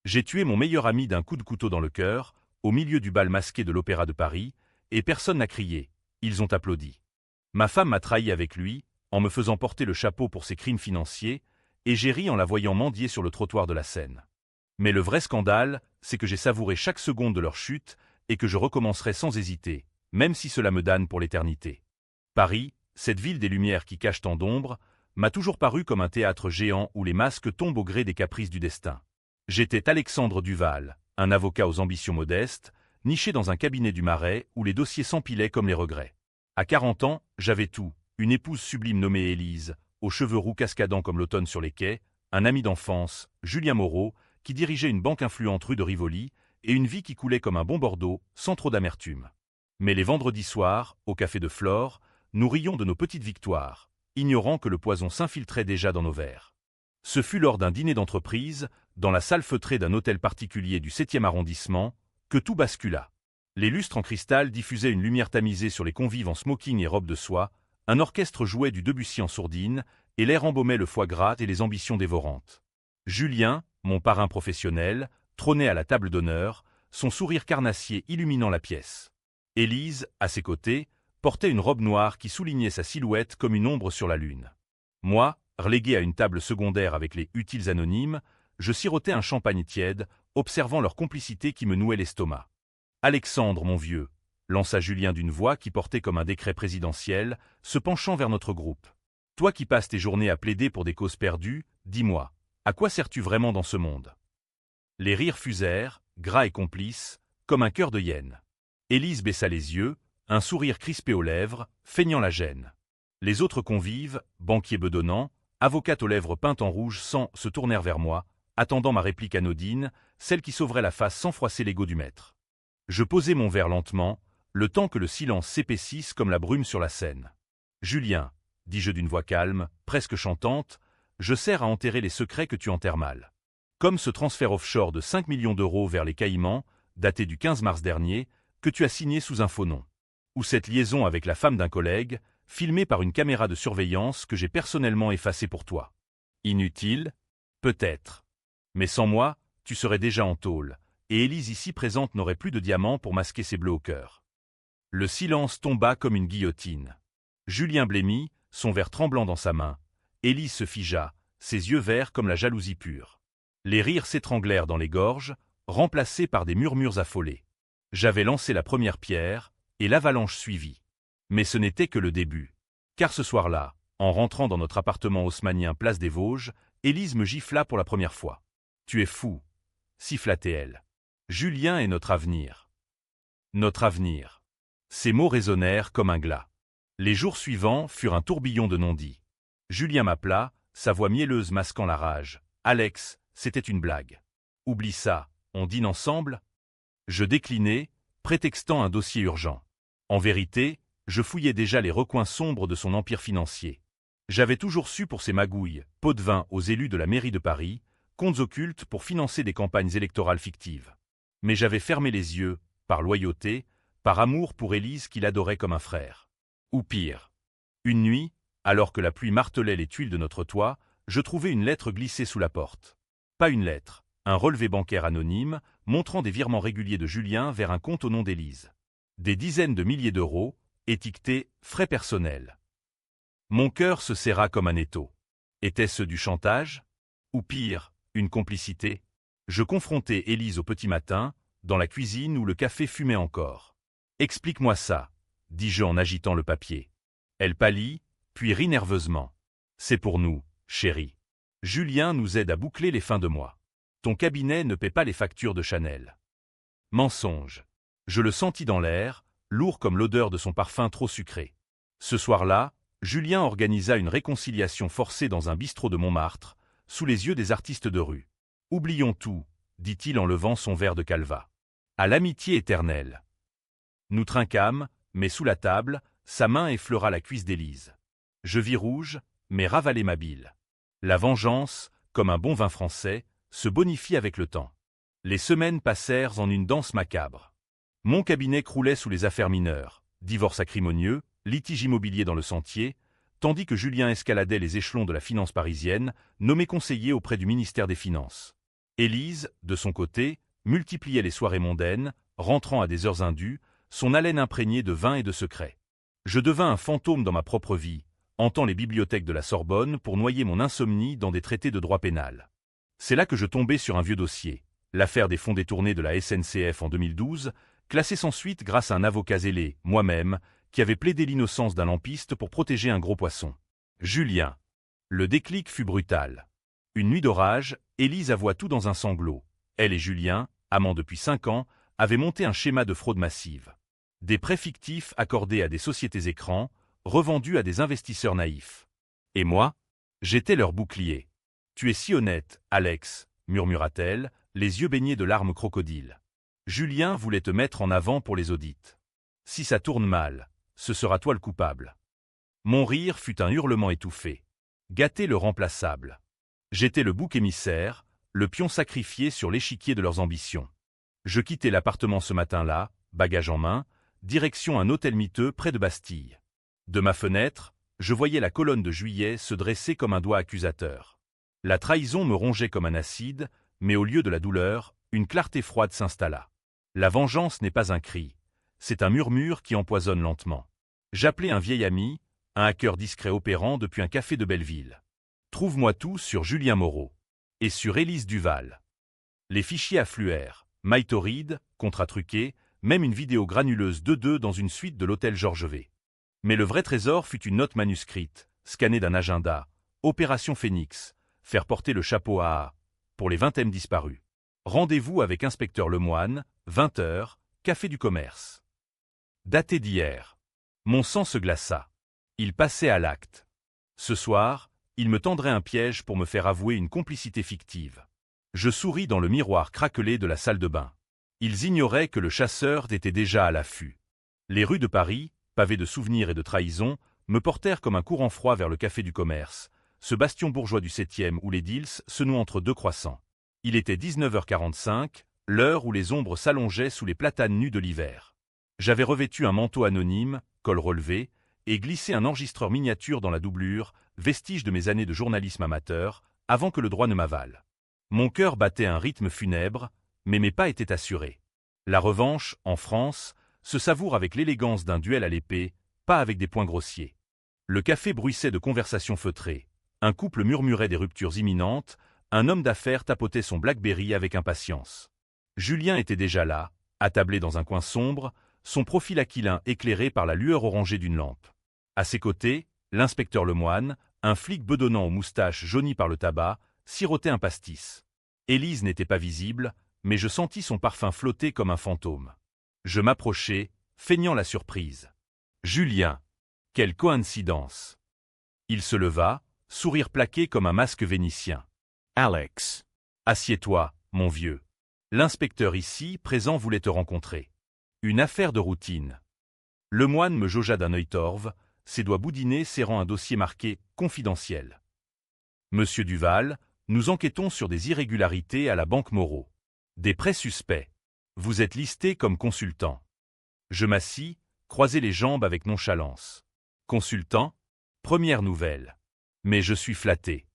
J'ai tué mon meilleur ami d'un coup de couteau dans le cœur, au milieu du bal masqué de l'Opéra de Paris, et personne n'a crié. Ils ont applaudi. Ma femme m'a trahi avec lui, en me faisant porter le chapeau pour ses crimes financiers, et j'ai ri en la voyant mendier sur le trottoir de la Seine. Mais le vrai scandale, c'est que j'ai savouré chaque seconde de leur chute et que je recommencerai sans hésiter, même si cela me damne pour l'éternité. Paris, cette ville des lumières qui cache tant d'ombres, m'a toujours paru comme un théâtre géant où les masques tombent au gré des caprices du destin. J'étais Alexandre Duval, un avocat aux ambitions modestes, niché dans un cabinet du Marais où les dossiers s'empilaient comme les regrets. À 40 ans, j'avais tout, une épouse sublime nommée Élise, aux cheveux roux cascadants comme l'automne sur les quais, un ami d'enfance, Julien Moreau, qui dirigeait une banque influente rue de Rivoli, et une vie qui coulait comme un bon Bordeaux, sans trop d'amertume. Mais les vendredis soirs, au café de Flore, nous rions de nos petites victoires, ignorant que le poison s'infiltrait déjà dans nos verres. Ce fut lors d'un dîner d'entreprise, dans la salle feutrée d'un hôtel particulier du 7e arrondissement, que tout bascula. Les lustres en cristal diffusaient une lumière tamisée sur les convives en smoking et robes de soie, un orchestre jouait du Debussy en sourdine, et l'air embaumait le foie gras et les ambitions dévorantes. Julien, mon parrain professionnel, trônait à la table d'honneur, son sourire carnassier illuminant la pièce. Élise, à ses côtés, portait une robe noire qui soulignait sa silhouette comme une ombre sur la lune. Moi, relégué à une table secondaire avec les utiles anonymes, je sirotais un champagne tiède, observant leur complicité qui me nouait l'estomac. « Alexandre, mon vieux », lança Julien d'une voix qui portait comme un décret présidentiel, se penchant vers notre groupe. « Toi qui passes tes journées à plaider pour des causes perdues, dis-moi, à quoi sers-tu vraiment dans ce monde ?» Les rires fusèrent, gras et complices, comme un cœur de hyène. Élise baissa les yeux, un sourire crispé aux lèvres, feignant la gêne. Les autres convives, banquiers bedonnants, avocates aux lèvres peintes en rouge sang, se tournèrent vers moi, attendant ma réplique anodine, celle qui sauverait la face sans froisser l'ego du maître. Je posai mon verre lentement, le temps que le silence s'épaississe comme la brume sur la Seine. « Julien, dis-je d'une voix calme, presque chantante, je sers à enterrer les secrets que tu enterres mal. Comme ce transfert offshore de 5 millions d'euros vers les Caïmans, daté du 15 mars dernier, que tu as signé sous un faux nom. Ou cette liaison avec la femme d'un collègue, filmée par une caméra de surveillance que j'ai personnellement effacée pour toi. Inutile? Peut-être. Mais sans moi, tu serais déjà en tôle, et Élise ici présente n'aurait plus de diamants pour masquer ses bleus au cœur. » Le silence tomba comme une guillotine. Julien blêmit, son verre tremblant dans sa main. Élise se figea, ses yeux verts comme la jalousie pure. Les rires s'étranglèrent dans les gorges, remplacés par des murmures affolés. J'avais lancé la première pierre, et l'avalanche suivit. Mais ce n'était que le début. Car ce soir-là, en rentrant dans notre appartement haussmannien place des Vosges, Élise me gifla pour la première fois. « Tu es fou », siffla-t-elle. « Julien est notre avenir. » Notre avenir. Ces mots résonnèrent comme un glas. Les jours suivants furent un tourbillon de non-dits. Julien m'appela, sa voix mielleuse masquant la rage. « Alex, c'était une blague. Oublie ça, on dîne ensemble ?» Je déclinai, prétextant un dossier urgent. En vérité, je fouillais déjà les recoins sombres de son empire financier. J'avais toujours su pour ses magouilles, pots de vin aux élus de la mairie de Paris, comptes occultes pour financer des campagnes électorales fictives. Mais j'avais fermé les yeux, par loyauté, par amour pour Élise qu'il adorait comme un frère. Ou pire. Une nuit, alors que la pluie martelait les tuiles de notre toit, je trouvai une lettre glissée sous la porte. Pas une lettre, un relevé bancaire anonyme, montrant des virements réguliers de Julien vers un compte au nom d'Élise. Des dizaines de milliers d'euros, étiquetés « frais personnels ». Mon cœur se serra comme un étau. Était-ce du chantage? Ou pire, une complicité? Je confrontai Élise au petit matin, dans la cuisine où le café fumait encore. « Explique-moi ça », dis-je en agitant le papier. Elle pâlit, puis rit nerveusement. « C'est pour nous, chérie. Julien nous aide à boucler les fins de mois. Ton cabinet ne paie pas les factures de Chanel. » Mensonge. Je le sentis dans l'air, lourd comme l'odeur de son parfum trop sucré. Ce soir-là, Julien organisa une réconciliation forcée dans un bistrot de Montmartre, sous les yeux des artistes de rue. « Oublions tout », dit-il en levant son verre de Calva. « À l'amitié éternelle. » Nous trinquâmes, mais sous la table, sa main effleura la cuisse d'Élise. Je vis rouge, mais ravalai ma bile. La vengeance, comme un bon vin français, se bonifie avec le temps. Les semaines passèrent en une danse macabre. Mon cabinet croulait sous les affaires mineures, divorce acrimonieux, litige immobilier dans le sentier, tandis que Julien escaladait les échelons de la finance parisienne, nommé conseiller auprès du ministère des Finances. Élise, de son côté, multipliait les soirées mondaines, rentrant à des heures indues, son haleine imprégnée de vin et de secrets. Je devins un fantôme dans ma propre vie, hantant les bibliothèques de la Sorbonne pour noyer mon insomnie dans des traités de droit pénal. C'est là que je tombai sur un vieux dossier, l'affaire des fonds détournés de la SNCF en 2012, classée sans suite grâce à un avocat zélé, moi-même, qui avait plaidé l'innocence d'un lampiste pour protéger un gros poisson. Julien. Le déclic fut brutal. Une nuit d'orage, Élise avoua tout dans un sanglot. Elle et Julien, amants depuis 5 ans, avaient monté un schéma de fraude massive. Des prêts fictifs accordés à des sociétés écrans, revendus à des investisseurs naïfs. Et moi, j'étais leur bouclier. « Tu es si honnête, Alex », murmura-t-elle, les yeux baignés de larmes crocodiles. Julien voulait te mettre en avant pour les audits. Si ça tourne mal, ce sera toi le coupable. Mon rire fut un hurlement étouffé. Gâter le remplaçable. J'étais le bouc émissaire, le pion sacrifié sur l'échiquier de leurs ambitions. Je quittai l'appartement ce matin-là, bagage en main, direction un hôtel miteux près de Bastille. De ma fenêtre, je voyais la colonne de Juillet se dresser comme un doigt accusateur. La trahison me rongeait comme un acide, mais au lieu de la douleur, une clarté froide s'installa. La vengeance n'est pas un cri, c'est un murmure qui empoisonne lentement. J'appelai un vieil ami, un hacker discret opérant depuis un café de Belleville. Trouve-moi tout sur Julien Moreau. Et sur Élise Duval. Les fichiers affluèrent, mailles torrides, contrats truqués, même une vidéo granuleuse 2-2 dans une suite de l'hôtel Georges V. Mais le vrai trésor fut une note manuscrite, scannée d'un agenda, Opération Phénix, faire porter le chapeau à pour les 20e disparus. Rendez-vous avec inspecteur Lemoine, 20h, café du commerce. Daté d'hier. Mon sang se glaça. Il passait à l'acte. Ce soir, il me tendrait un piège pour me faire avouer une complicité fictive. Je souris dans le miroir craquelé de la salle de bain. Ils ignoraient que le chasseur était déjà à l'affût. Les rues de Paris, pavées de souvenirs et de trahisons, me portèrent comme un courant froid vers le café du commerce, ce bastion bourgeois du 7e où les deals se nouent entre deux croissants. Il était 19h45, l'heure où les ombres s'allongeaient sous les platanes nus de l'hiver. J'avais revêtu un manteau anonyme, col relevé, et glissé un enregistreur miniature dans la doublure, vestige de mes années de journalisme amateur, avant que le droit ne m'avale. Mon cœur battait un rythme funèbre, mais mes pas étaient assurés. La revanche, en France, se savoure avec l'élégance d'un duel à l'épée, pas avec des poings grossiers. Le café bruissait de conversations feutrées. Un couple murmurait des ruptures imminentes, un homme d'affaires tapotait son Blackberry avec impatience. Julien était déjà là, attablé dans un coin sombre, son profil aquilin éclairé par la lueur orangée d'une lampe. À ses côtés, l'inspecteur Lemoine, un flic bedonnant aux moustaches jaunies par le tabac, sirotait un pastis. Élise n'était pas visible, mais je sentis son parfum flotter comme un fantôme. Je m'approchai, feignant la surprise. « Julien ! Quelle coïncidence !» Il se leva, sourire plaqué comme un masque vénitien. « Alex ! Assieds-toi, mon vieux. L'inspecteur ici, présent, voulait te rencontrer. Une affaire de routine. » Lemoine me jaugea d'un œil torve, ses doigts boudinés serrant un dossier marqué « Confidentiel ». « Monsieur Duval, nous enquêtons sur des irrégularités à la Banque Moreau. Des prêts suspects. Vous êtes listé comme consultant. » Je m'assis, croisai les jambes avec nonchalance. Consultant ? Première nouvelle. Mais je suis flatté.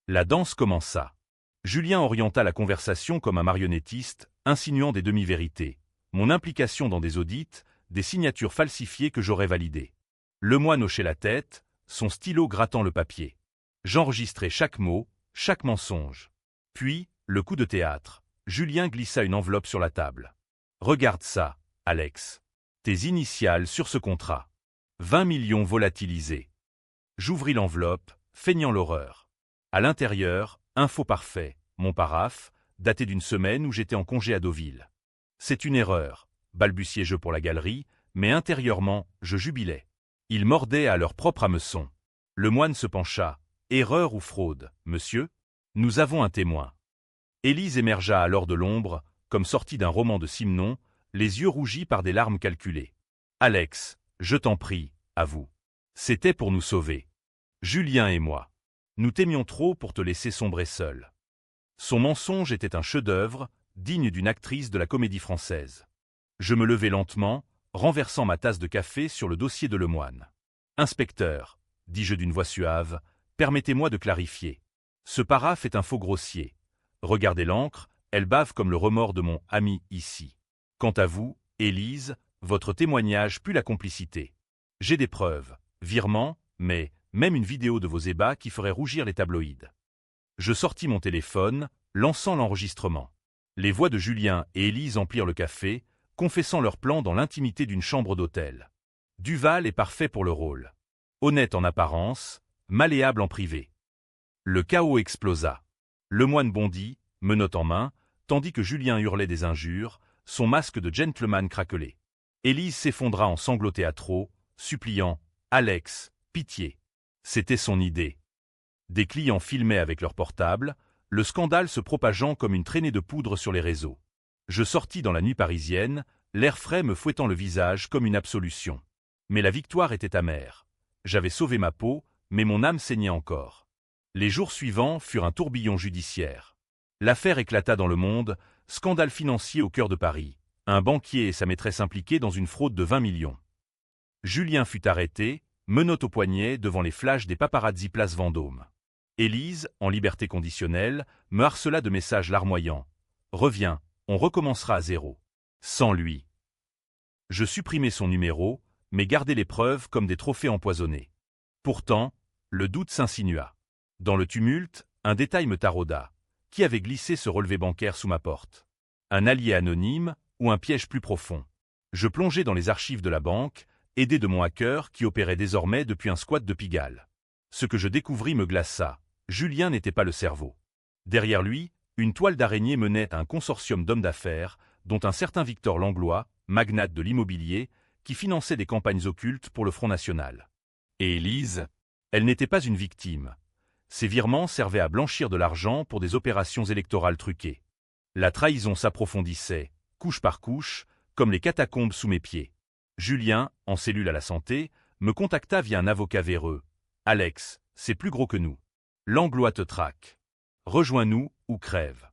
La danse commença. Julien orienta la conversation comme un marionnettiste, insinuant des demi-vérités, mon implication dans des audits, des signatures falsifiées que j'aurais validées. Lemoine hochait la tête, son stylo grattant le papier. J'enregistrai chaque mot, chaque mensonge. Puis, le coup de théâtre. Julien glissa une enveloppe sur la table. « Regarde ça, Alex. Tes initiales sur ce contrat. 20 millions volatilisés. » J'ouvris l'enveloppe, feignant l'horreur. À l'intérieur, info parfait, mon paraphe, daté d'une semaine où j'étais en congé à Deauville. C'est une erreur, balbutiai-je pour la galerie, mais intérieurement, je jubilais. Ils mordaient à leur propre hameçon. Lemoine se pencha. « Erreur ou fraude, monsieur ? Nous avons un témoin. » Élise émergea alors de l'ombre, comme sortie d'un roman de Simenon, les yeux rougis par des larmes calculées. « Alex, je t'en prie, avoue. C'était pour nous sauver. Julien et moi. Nous t'aimions trop pour te laisser sombrer seul. » Son mensonge était un chef-d'œuvre, digne d'une actrice de la Comédie Française. Je me levai lentement, renversant ma tasse de café sur le dossier de Lemoine. « Inspecteur, » dis-je d'une voix suave, « permettez-moi de clarifier. Ce paraphe est un faux grossier. Regardez l'encre, elle bave comme le remords de mon ami ici. Quant à vous, Élise, votre témoignage pue la complicité. J'ai des preuves, virements, mais même une vidéo de vos ébats qui ferait rougir les tabloïds. Je sortis mon téléphone, lançant l'enregistrement. Les voix de Julien et Élise emplirent le café, confessant leur plan dans l'intimité d'une chambre d'hôtel. Duval est parfait pour le rôle. Honnête en apparence, malléable en privé. Le chaos explosa. Le moine bondit, menotte en main, tandis que Julien hurlait des injures, son masque de gentleman craquelait. Élise s'effondra en sanglots théâtraux, suppliant « Alex, pitié !» C'était son idée. Des clients filmaient avec leur portable, le scandale se propageant comme une traînée de poudre sur les réseaux. Je sortis dans la nuit parisienne, l'air frais me fouettant le visage comme une absolution. Mais la victoire était amère. J'avais sauvé ma peau, mais mon âme saignait encore. Les jours suivants furent un tourbillon judiciaire. L'affaire éclata dans le monde, scandale financier au cœur de Paris. Un banquier et sa maîtresse impliqués dans une fraude de 20 millions. Julien fut arrêté, menotte au poignet devant les flashs des paparazzi place Vendôme. Élise, en liberté conditionnelle, me harcela de messages larmoyants. « Reviens, on recommencera à zéro. » Sans lui. Je supprimai son numéro, mais gardai les preuves comme des trophées empoisonnés. Pourtant, le doute s'insinua. Dans le tumulte, un détail me tarauda. Qui avait glissé ce relevé bancaire sous ma porte? Un allié anonyme ou un piège plus profond? Je plongeai dans les archives de la banque, aidé de mon hacker qui opérait désormais depuis un squat de Pigalle. Ce que je découvris me glaça. Julien n'était pas le cerveau. Derrière lui, une toile d'araignée menait à un consortium d'hommes d'affaires, dont un certain Victor Langlois, magnate de l'immobilier, qui finançait des campagnes occultes pour le Front National. Et Élise? Elle n'était pas une victime. Ces virements servaient à blanchir de l'argent pour des opérations électorales truquées. La trahison s'approfondissait, couche par couche, comme les catacombes sous mes pieds. Julien, en cellule à la santé, me contacta via un avocat véreux. « Alex, c'est plus gros que nous. Langlois te traque. Rejoins-nous ou crève. »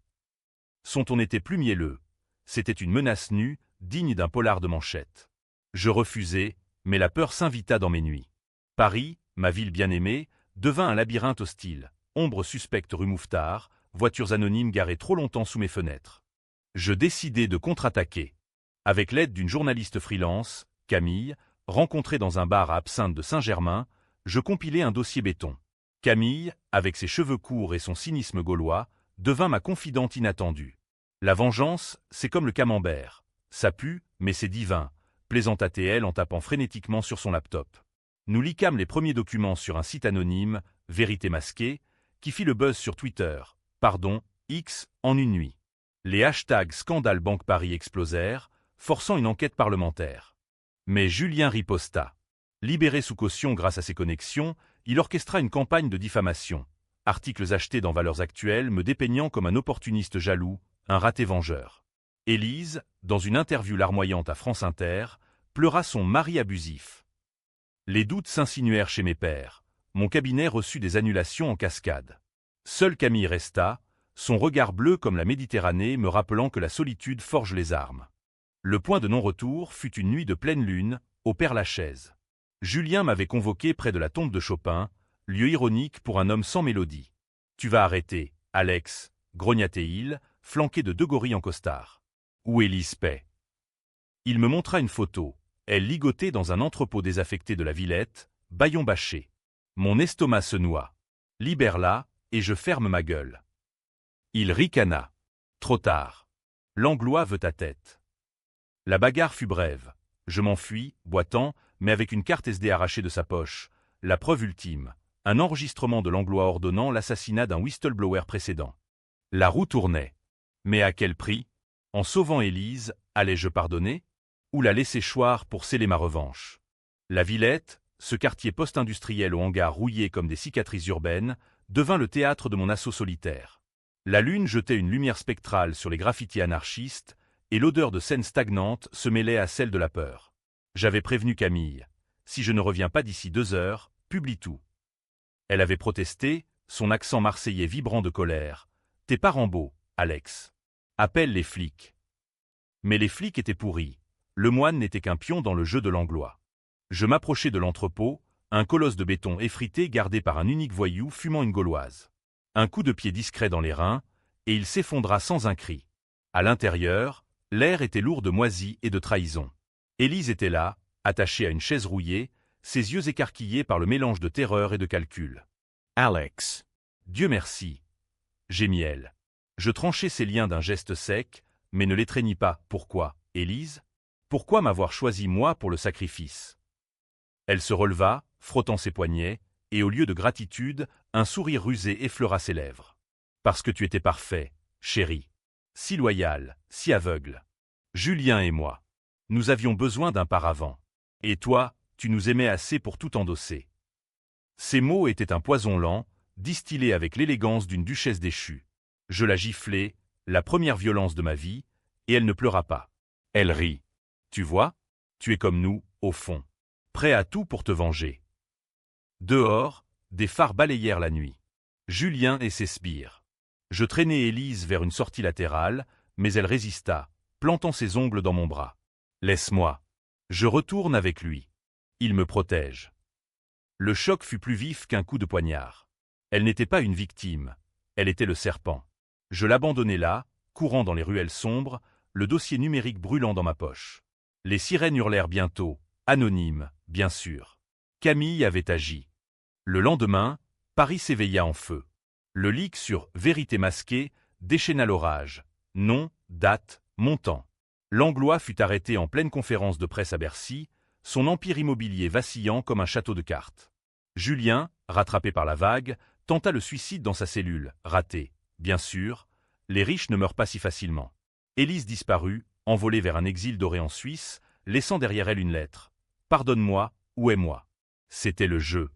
Son ton n'était plus mielleux. C'était une menace nue, digne d'un polar de manchette. Je refusai, mais la peur s'invita dans mes nuits. Paris, ma ville bien-aimée, devint un labyrinthe hostile. Ombres suspectes rue Mouffetard, voitures anonymes garées trop longtemps sous mes fenêtres. Je décidai de contre-attaquer. Avec l'aide d'une journaliste freelance, Camille, rencontrée dans un bar à Absinthe de Saint-Germain, je compilai un dossier béton. Camille, avec ses cheveux courts et son cynisme gaulois, devint ma confidente inattendue. La vengeance, c'est comme le camembert. Ça pue, mais c'est divin, plaisanta-t-elle en tapant frénétiquement sur son laptop. Nous liquâmes les premiers documents sur un site anonyme, Vérité masquée, qui fit le buzz sur Twitter, X, en une nuit. Les hashtags Scandale Banque Paris explosèrent, forçant une enquête parlementaire. Mais Julien riposta. Libéré sous caution grâce à ses connexions, il orchestra une campagne de diffamation. Articles achetés dans Valeurs Actuelles me dépeignant comme un opportuniste jaloux, un raté vengeur. Élise, dans une interview larmoyante à France Inter, pleura son mari abusif. Les doutes s'insinuèrent chez mes pairs. Mon cabinet reçut des annulations en cascade. Seule Camille resta, son regard bleu comme la Méditerranée me rappelant que la solitude forge les armes. Le point de non-retour fut une nuit de pleine lune, au Père-Lachaise. Julien m'avait convoqué près de la tombe de Chopin, lieu ironique pour un homme sans mélodie. « Tu vas arrêter, Alex », grognatait-il, flanqué de deux gorilles en costard. « Où est Élise Paix ?» Il me montra une photo. Elle ligotait dans un entrepôt désaffecté de la Villette, bâillon bâché. Mon estomac se noie. Libère-la, et je ferme ma gueule. Il ricana. Trop tard. Langlois veut ta tête. La bagarre fut brève. Je m'enfuis, boitant, mais avec une carte SD arrachée de sa poche. La preuve ultime. Un enregistrement de Langlois ordonnant l'assassinat d'un whistleblower précédent. La roue tournait. Mais à quel prix? En sauvant Élise, allais-je pardonner? Ou la laisser choir pour sceller ma revanche? La Villette, ce quartier post-industriel aux hangars rouillés comme des cicatrices urbaines, devint le théâtre de mon assaut solitaire. La lune jetait une lumière spectrale sur les graffitis anarchistes, et l'odeur de scène stagnante se mêlait à celle de la peur. J'avais prévenu Camille. Si je ne reviens pas d'ici 2 heures, publie tout. Elle avait protesté, son accent marseillais vibrant de colère. T'es pas Rambo, Alex. Appelle les flics. Mais les flics étaient pourris. Le moine n'était qu'un pion dans le jeu de Langlois. Je m'approchai de l'entrepôt, un colosse de béton effrité gardé par un unique voyou fumant une gauloise. Un coup de pied discret dans les reins, et il s'effondra sans un cri. À l'intérieur, l'air était lourd de moisie et de trahison. Élise était là, attachée à une chaise rouillée, ses yeux écarquillés par le mélange de terreur et de calcul. « Alex. Dieu merci. » Gémit-elle. Je tranchai ses liens d'un geste sec, mais ne l'étreignis pas. Pourquoi, Élise? Pourquoi m'avoir choisi moi pour le sacrifice? Elle se releva, frottant ses poignets, et au lieu de gratitude, un sourire rusé effleura ses lèvres. Parce que tu étais parfait, chérie. Si loyal, si aveugle. Julien et moi. Nous avions besoin d'un paravent. Et toi, tu nous aimais assez pour tout endosser. Ces mots étaient un poison lent, distillé avec l'élégance d'une duchesse déchue. Je la giflai, la première violence de ma vie, et elle ne pleura pas. Elle rit. Tu vois, tu es comme nous, au fond. Prêt à tout pour te venger. Dehors, des phares balayèrent la nuit. Julien et ses sbires. Je traînai Élise vers une sortie latérale, mais elle résista, plantant ses ongles dans mon bras. Laisse-moi. Je retourne avec lui. Il me protège. Le choc fut plus vif qu'un coup de poignard. Elle n'était pas une victime, elle était le serpent. Je l'abandonnai là, courant dans les ruelles sombres, le dossier numérique brûlant dans ma poche. Les sirènes hurlèrent bientôt, anonymes, bien sûr. Camille avait agi. Le lendemain, Paris s'éveilla en feu. Le leak sur Vérité masquée déchaîna l'orage. Nom, date, montant. Langlois fut arrêté en pleine conférence de presse à Bercy, son empire immobilier vacillant comme un château de cartes. Julien, rattrapé par la vague, tenta le suicide dans sa cellule, raté. Bien sûr, les riches ne meurent pas si facilement. Élise disparut, envolée vers un exil doré en Suisse, laissant derrière elle une lettre. « Pardonne-moi, où est moi ?» C'était le jeu.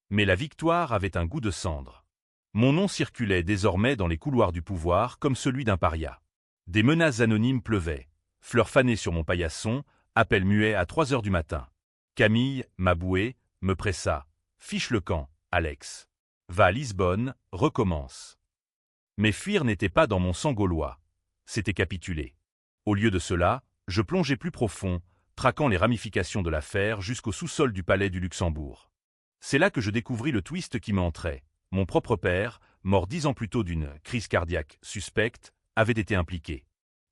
Mais la victoire avait un goût de cendre. Mon nom circulait désormais dans les couloirs du pouvoir comme celui d'un paria. Des menaces anonymes pleuvaient. Fleurs fanées sur mon paillasson, appel muet à 3 heures du matin. Camille, ma bouée, me pressa. Fiche le camp, Alex. Va à Lisbonne, recommence. Mais fuir n'était pas dans mon sang gaulois. C'était capituler. Au lieu de cela, je plongeais plus profond, traquant les ramifications de l'affaire jusqu'au sous-sol du palais du Luxembourg. C'est là que je découvris le twist qui m'entrait. Mon propre père, mort 10 ans plus tôt d'une crise cardiaque suspecte, avait été impliqué.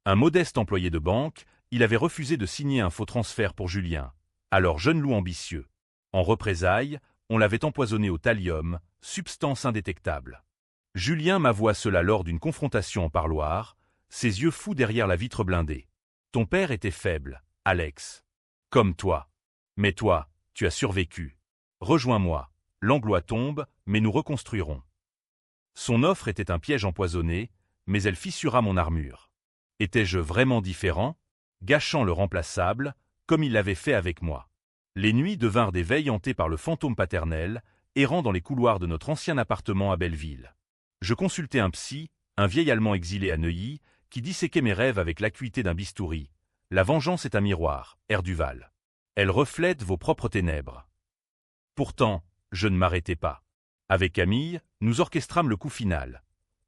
Un modeste employé de banque, il avait refusé de signer un faux transfert pour Julien, alors jeune loup ambitieux. En représailles, on l'avait empoisonné au thallium, substance indétectable. Julien m'avoua cela lors d'une confrontation en parloir, ses yeux fous derrière la vitre blindée. Ton père était faible, Alex. Comme toi. Mais toi, tu as survécu. Rejoins-moi. Langlois tombe, mais nous reconstruirons. Son offre était un piège empoisonné, mais elle fissura mon armure. Étais-je vraiment différent, gâchant le remplaçable, comme il l'avait fait avec moi? Les nuits devinrent des veilles hantées par le fantôme paternel, errant dans les couloirs de notre ancien appartement à Belleville. Je consultai un psy, un vieil Allemand exilé à Neuilly, qui disséquait mes rêves avec l'acuité d'un bistouri. La vengeance est un miroir, Erduval. Elle reflète vos propres ténèbres. Pourtant, je ne m'arrêtai pas. Avec Camille, nous orchestrâmes le coup final.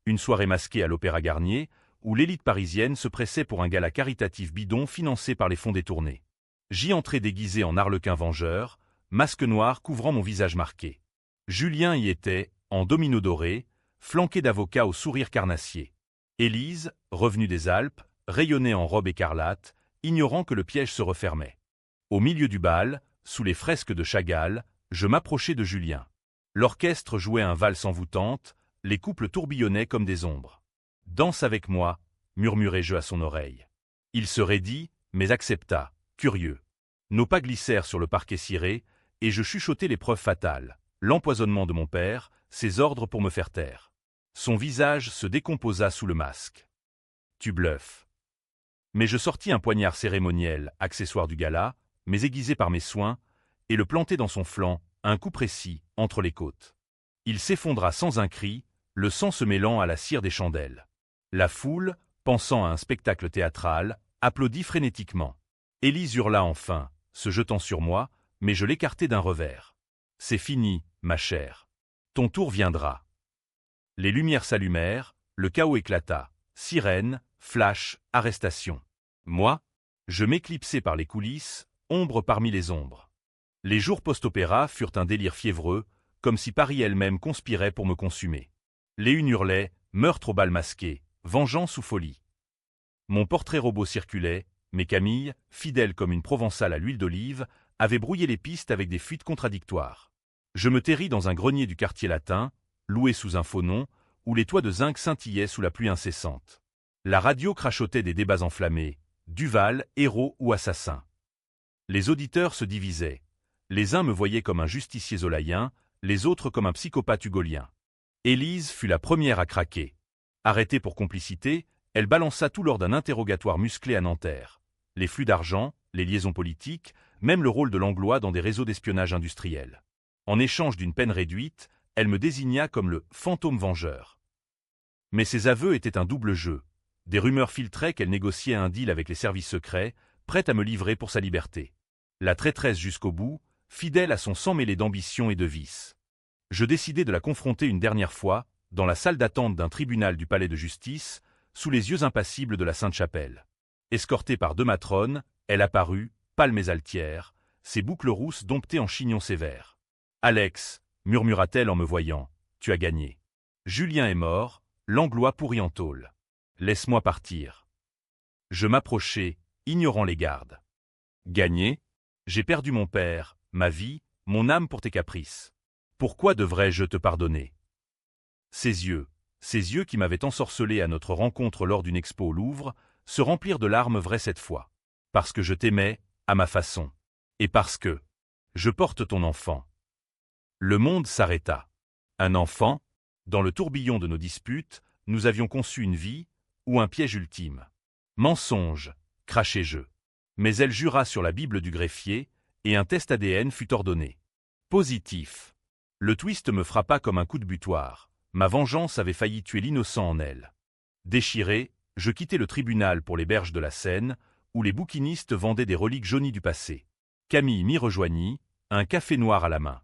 Une soirée masquée à l'Opéra Garnier, où l'élite parisienne se pressait pour un gala caritatif bidon financé par les fonds détournés. J'y entrai déguisé en arlequin vengeur, masque noir couvrant mon visage marqué. Julien y était, en domino doré, flanqué d'avocats au sourire carnassier. Élise, revenue des Alpes, rayonnait en robe écarlate, ignorant que le piège se refermait. Au milieu du bal, sous les fresques de Chagall, je m'approchai de Julien. L'orchestre jouait un valse envoûtante, les couples tourbillonnaient comme des ombres. « Danse avec moi », murmurai-je à son oreille. Il se raidit, mais accepta, curieux. Nos pas glissèrent sur le parquet ciré, et je chuchotai les preuves fatales, l'empoisonnement de mon père, ses ordres pour me faire taire. Son visage se décomposa sous le masque. « Tu bluffes. » Mais je sortis un poignard cérémoniel, accessoire du gala, mais aiguisé par mes soins, et le plantai dans son flanc, un coup précis, entre les côtes. Il s'effondra sans un cri, le sang se mêlant à la cire des chandelles. La foule, pensant à un spectacle théâtral, applaudit frénétiquement. Élise hurla enfin, se jetant sur moi, mais je l'écartai d'un revers. « C'est fini, ma chère. Ton tour viendra. » Les lumières s'allumèrent, le chaos éclata. Sirène, flash, arrestation. Moi, je m'éclipsai par les coulisses, ombre parmi les ombres. Les jours post-opéra furent un délire fiévreux, comme si Paris elle-même conspirait pour me consumer. Les unes hurlaient « meurtre au bal masqué », vengeance ou folie. Mon portrait robot circulait, mais Camille, fidèle comme une provençale à l'huile d'olive, avait brouillé les pistes avec des fuites contradictoires. Je me terris dans un grenier du quartier latin, loué sous un faux nom, où les toits de zinc scintillaient sous la pluie incessante. La radio crachotait des débats enflammés, Duval, héros ou assassin. Les auditeurs se divisaient. Les uns me voyaient comme un justicier zolaïen, les autres comme un psychopathe hugolien. Élise fut la première à craquer. Arrêtée pour complicité, elle balança tout lors d'un interrogatoire musclé à Nanterre. Les flux d'argent, les liaisons politiques, même le rôle de Langlois dans des réseaux d'espionnage industriel. En échange d'une peine réduite, elle me désigna comme le « fantôme vengeur ». Mais ses aveux étaient un double jeu. Des rumeurs filtraient qu'elle négociait un deal avec les services secrets, prête à me livrer pour sa liberté. La traîtresse jusqu'au bout, fidèle à son sang mêlé d'ambition et de vice. Je décidai de la confronter une dernière fois, dans la salle d'attente d'un tribunal du palais de justice, sous les yeux impassibles de la Sainte-Chapelle. Escortée par 2 matrones, elle apparut, pâle mais altière, ses boucles rousses domptées en chignons sévères. « Alex, murmura-t-elle en me voyant, tu as gagné. Julien est mort, Langlois pourri en tôle. Laisse-moi partir. » Je m'approchai, ignorant les gardes. Gagné? J'ai perdu mon père, ma vie, mon âme pour tes caprices. Pourquoi devrais-je te pardonner? Ces yeux qui m'avaient ensorcelé à notre rencontre lors d'une expo au Louvre, se remplirent de larmes vraies cette fois. Parce que je t'aimais, à ma façon. Et parce que je porte ton enfant. Le monde s'arrêta. Un enfant? Dans le tourbillon de nos disputes, nous avions conçu une vie, ou un piège ultime. Mensonge, crachai-je. Mais elle jura sur la Bible du greffier, et un test ADN fut ordonné. Positif. Le twist me frappa comme un coup de butoir. Ma vengeance avait failli tuer l'innocent en elle. Déchiré, je quittai le tribunal pour les berges de la Seine, où les bouquinistes vendaient des reliques jaunies du passé. Camille m'y rejoignit, un café noir à la main.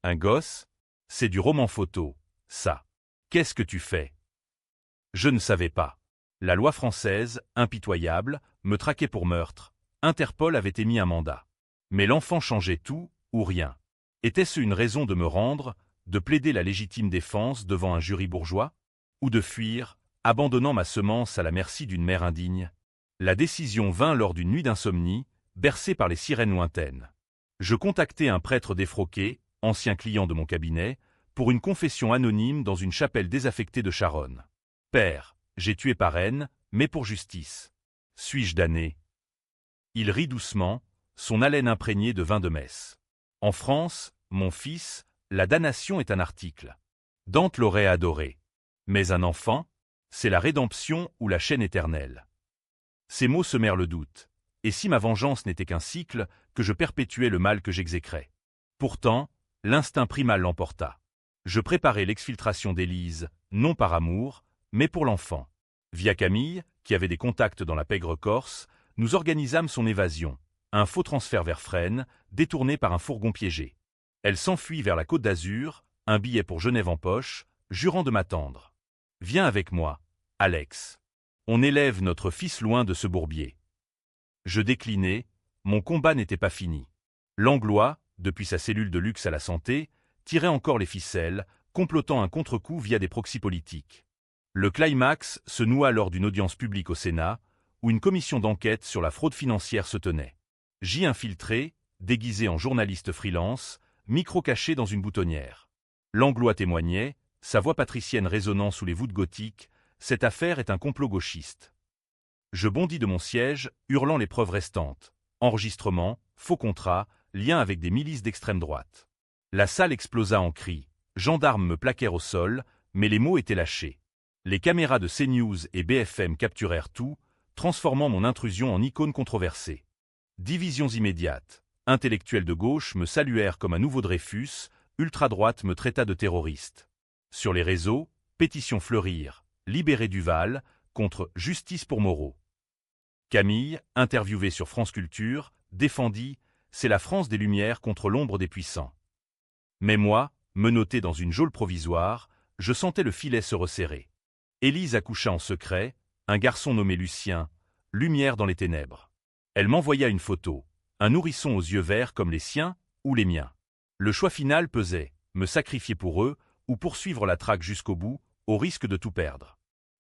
Un gosse? C'est du roman photo, ça. Qu'est-ce que tu fais? Je ne savais pas. La loi française, impitoyable, me traquait pour meurtre. Interpol avait émis un mandat. Mais l'enfant changeait tout, ou rien. Était-ce une raison de me rendre, de plaider la légitime défense devant un jury bourgeois? Ou de fuir, abandonnant ma semence à la merci d'une mère indigne? La décision vint lors d'une nuit d'insomnie, bercée par les sirènes lointaines. Je contactai un prêtre défroqué, ancien client de mon cabinet, pour une confession anonyme dans une chapelle désaffectée de Charonne. « Père, j'ai tué Parraine, mais pour justice. Suis-je damné ?» Il rit doucement, son haleine imprégnée de vin de messe. « En France, mon fils, la damnation est un article. Dante l'aurait adoré. Mais un enfant, c'est la rédemption ou la chaîne éternelle. » Ces mots semèrent le doute. Et si ma vengeance n'était qu'un cycle, que je perpétuais le mal que j'exécrais? Pourtant, l'instinct primal l'emporta. Je préparai l'exfiltration d'Élise, non par amour, mais pour l'enfant. Via Camille, qui avait des contacts dans la pègre corse, nous organisâmes son évasion, un faux transfert vers Fresnes, détourné par un fourgon piégé. Elle s'enfuit vers la Côte d'Azur, un billet pour Genève en poche, jurant de m'attendre. « Viens avec moi, Alex. On élève notre fils loin de ce bourbier. » Je déclinai, mon combat n'était pas fini. Langlois, depuis sa cellule de luxe à la santé, tirait encore les ficelles, complotant un contre-coup via des proxys politiques. Le climax se noua lors d'une audience publique au Sénat, où une commission d'enquête sur la fraude financière se tenait. J'y infiltré, déguisé en journaliste freelance, micro caché dans une boutonnière. Langlois témoignait, sa voix patricienne résonnant sous les voûtes gothiques, « Cette affaire est un complot gauchiste. » Je bondis de mon siège, hurlant les preuves restantes. Enregistrement, faux contrat, lien avec des milices d'extrême droite. La salle explosa en cris. Gendarmes me plaquèrent au sol, mais les mots étaient lâchés. Les caméras de CNews et BFM capturèrent tout, transformant mon intrusion en icône controversée. Divisions immédiates. Intellectuels de gauche me saluèrent comme un nouveau Dreyfus, ultra-droite me traita de terroriste. Sur les réseaux, pétitions fleurirent. Libérer Duval, contre Justice pour Moreau. Camille, interviewée sur France Culture, défendit « C'est la France des Lumières contre l'ombre des puissants ». Mais moi, menotté dans une geôle provisoire, je sentais le filet se resserrer. Élise accoucha en secret, un garçon nommé Lucien, lumière dans les ténèbres. Elle m'envoya une photo, un nourrisson aux yeux verts comme les siens ou les miens. Le choix final pesait, me sacrifier pour eux ou poursuivre la traque jusqu'au bout, au risque de tout perdre.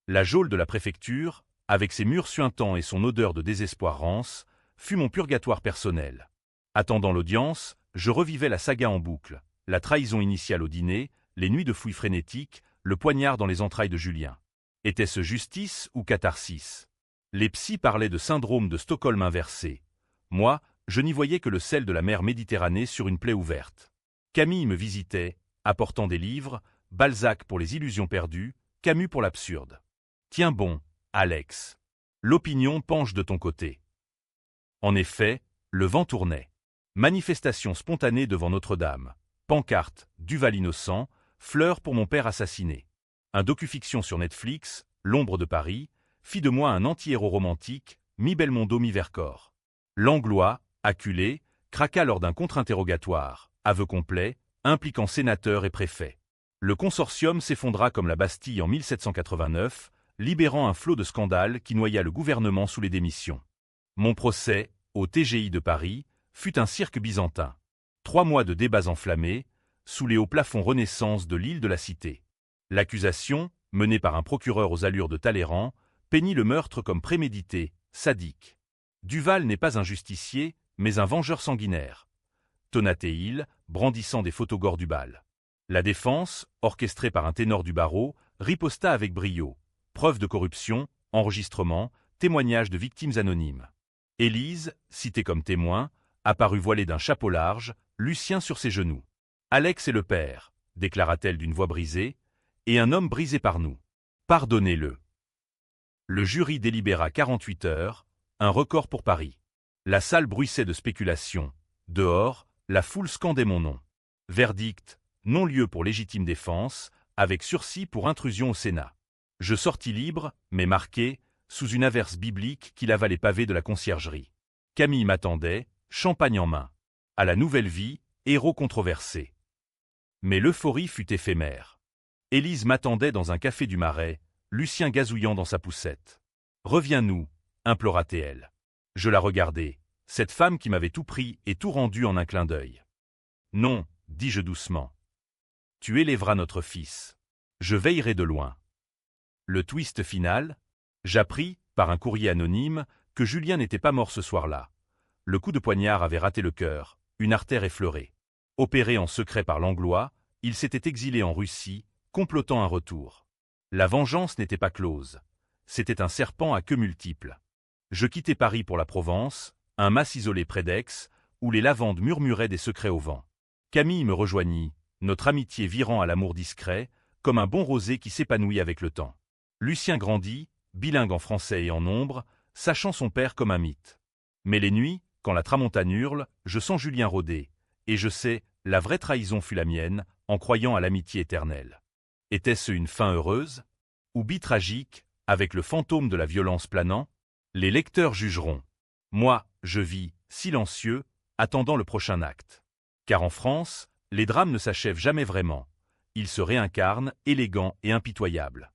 La geôle de la préfecture, avec ses murs suintants et son odeur de désespoir rance, fut mon purgatoire personnel. Attendant l'audience, je revivais la saga en boucle, la trahison initiale au dîner, les nuits de fouilles frénétiques, le poignard dans les entrailles de Julien. Était-ce justice ou catharsis? Les psys parlaient de syndrome de Stockholm inversé. Moi, je n'y voyais que le sel de la mer Méditerranée sur une plaie ouverte. Camille me visitait, apportant des livres, Balzac pour les illusions perdues, Camus pour l'absurde. Tiens bon, Alex. L'opinion penche de ton côté. En effet, le vent tournait. Manifestation spontanée devant Notre-Dame. Pancarte, Duval innocent, fleurs pour mon père assassiné. Un docu-fiction sur Netflix, L'ombre de Paris, fit de moi un anti-héros romantique, mi-Belmondo mi-Vercors. Langlois, acculé, craqua lors d'un contre-interrogatoire, aveu complet, impliquant sénateurs et préfets. Le consortium s'effondra comme la Bastille en 1789, libérant un flot de scandales qui noya le gouvernement sous les démissions. Mon procès, au TGI de Paris, fut un cirque byzantin. 3 mois de débats enflammés, sous les hauts plafonds Renaissance de l'île de la Cité. L'accusation, menée par un procureur aux allures de Talleyrand, peignit le meurtre comme prémédité, sadique. Duval n'est pas un justicier, mais un vengeur sanguinaire. Tonat-et-il, brandissant des photogores du bal. La défense, orchestrée par un ténor du barreau, riposta avec brio. Preuves de corruption, enregistrements, témoignages de victimes anonymes. Élise, citée comme témoin, apparut voilée d'un chapeau large, Lucien sur ses genoux. Alex est le père, déclara-t-elle d'une voix brisée, et un homme brisé par nous. Pardonnez-le. Le jury délibéra 48 heures, un record pour Paris. La salle bruissait de spéculations. Dehors, la foule scandait mon nom. Verdict, non-lieu pour légitime défense, avec sursis pour intrusion au Sénat. Je sortis libre, mais marqué, sous une averse biblique qui lava les pavés de la conciergerie. Camille m'attendait, champagne en main. À la nouvelle vie, héros controversé. Mais l'euphorie fut éphémère. Élise m'attendait dans un café du Marais, Lucien gazouillant dans sa poussette. « Reviens-nous » implora-t-elle. Je la regardai, cette femme qui m'avait tout pris et tout rendu en un clin d'œil. « Non, dis-je doucement. Tu élèveras notre fils. Je veillerai de loin. » Le twist final, j'appris, par un courrier anonyme, que Julien n'était pas mort ce soir-là. Le coup de poignard avait raté le cœur, une artère effleurée. Opéré en secret par Langlois, il s'était exilé en Russie, complotant un retour. La vengeance n'était pas close. C'était un serpent à queue multiple. Je quittai Paris pour la Provence, un mas isolé près d'Aix, où les lavandes murmuraient des secrets au vent. Camille me rejoignit, notre amitié virant à l'amour discret, comme un bon rosé qui s'épanouit avec le temps. Lucien grandit, bilingue en français et en nombre, sachant son père comme un mythe. Mais les nuits, quand la tramontane hurle, je sens Julien rôder, et je sais, la vraie trahison fut la mienne, en croyant à l'amitié éternelle. Était-ce une fin heureuse? Ou bi-tragique, avec le fantôme de la violence planant? Les lecteurs jugeront. Moi, je vis, silencieux, attendant le prochain acte. Car en France, les drames ne s'achèvent jamais vraiment. Ils se réincarnent, élégants et impitoyables.